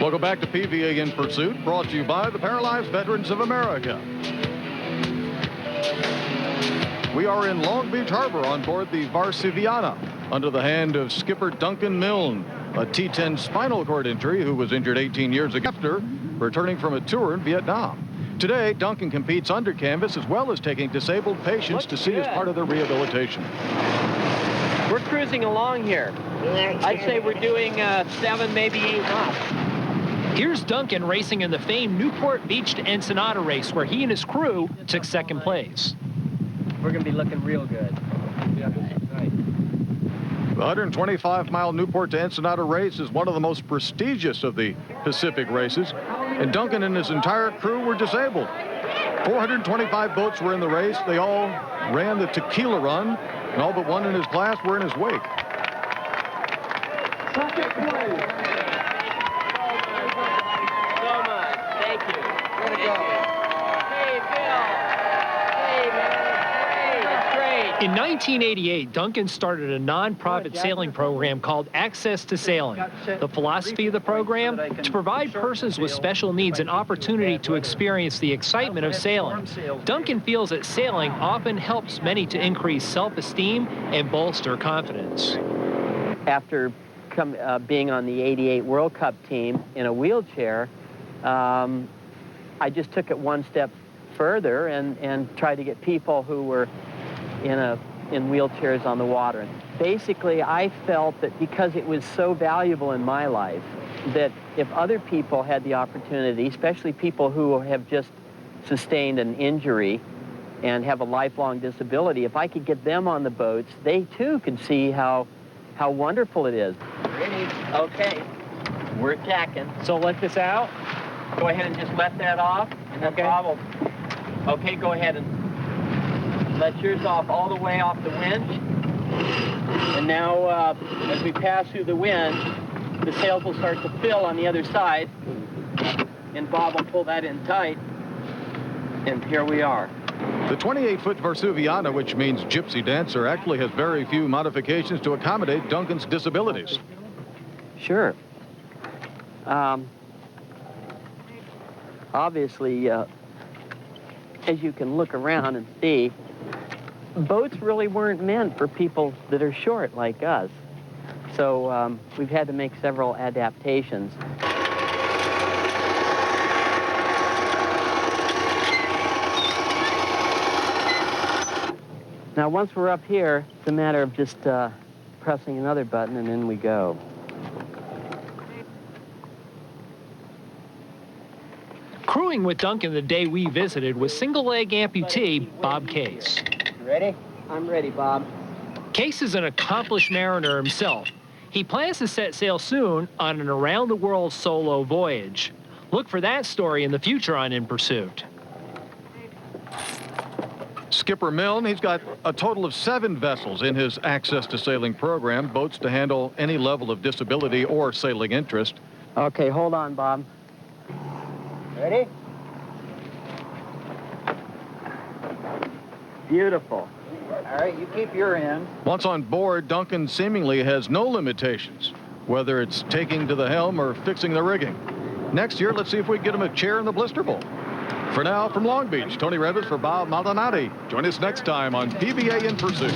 Welcome back to PVA in Pursuit, brought to you by the Paralyzed Veterans of America. We are in Long Beach Harbor on board the Varsouviana under the hand of skipper Duncan Milne, a T10 spinal cord injury who was injured 18 years ago after returning from a tour in Vietnam. Today, Duncan competes under canvas as well as taking disabled patients to see as part of their rehabilitation. We're cruising along here. I'd say we're doing 7, maybe 8 knots. Here's Duncan racing in the famed Newport Beach to Ensenada race, where he and his crew took second place. We're going to be looking real good. Yeah, right. The 125-mile Newport to Ensenada race is one of the most prestigious of the Pacific races, and Duncan and his entire crew were disabled. 425 boats were in the race. They all ran the tequila run, and all but one in his class were in his wake. Second place. So much. Thank you. Way to go. Hey, Bill. Hey, man. It's great. In 1988, Duncan started a non-profit sailing program called Access to Sailing. The philosophy of the program? To provide persons with special needs an opportunity to experience the excitement of sailing. Duncan feels that sailing often helps many to increase self-esteem and bolster confidence. After being on the '88 World Cup team in a wheelchair, I just took it one step further and tried to get people who were in wheelchairs on the water. Basically, I felt that because it was so valuable in my life, that if other people had the opportunity, especially people who have just sustained an injury and have a lifelong disability, if I could get them on the boats, they too can see how wonderful it is. Ready? Okay. We're attacking. So let this out. Go ahead and just let that off. And then bobble. Okay, go ahead and let yours off all the way off the winch. And now, as we pass through the wind, the sails will start to fill on the other side. And Bob will pull that in tight. And here we are. The 28-foot Varsouviana, which means gypsy dancer, actually has very few modifications to accommodate Duncan's disabilities. Sure. Obviously, as you can look around and see, boats really weren't meant for people that are short like us. So we've had to make several adaptations. Now, once we're up here, it's a matter of just pressing another button, and in we go. Crewing with Duncan the day we visited was single-leg amputee Bob Case. You ready? I'm ready, Bob. Case is an accomplished mariner himself. He plans to set sail soon on an around-the-world solo voyage. Look for that story in the future on In Pursuit. Skipper Milne, he's got a total of 7 vessels in his Access to Sailing program, boats to handle any level of disability or sailing interest. Okay, hold on, Bob. Ready? Beautiful. All right, you keep your end. Once on board, Duncan seemingly has no limitations, whether it's taking to the helm or fixing the rigging. Next year, let's see if we can get him a chair in the blister bowl. For now, from Long Beach, Tony Revis for Bob Molinatti. Join us next time on PVA in Pursuit.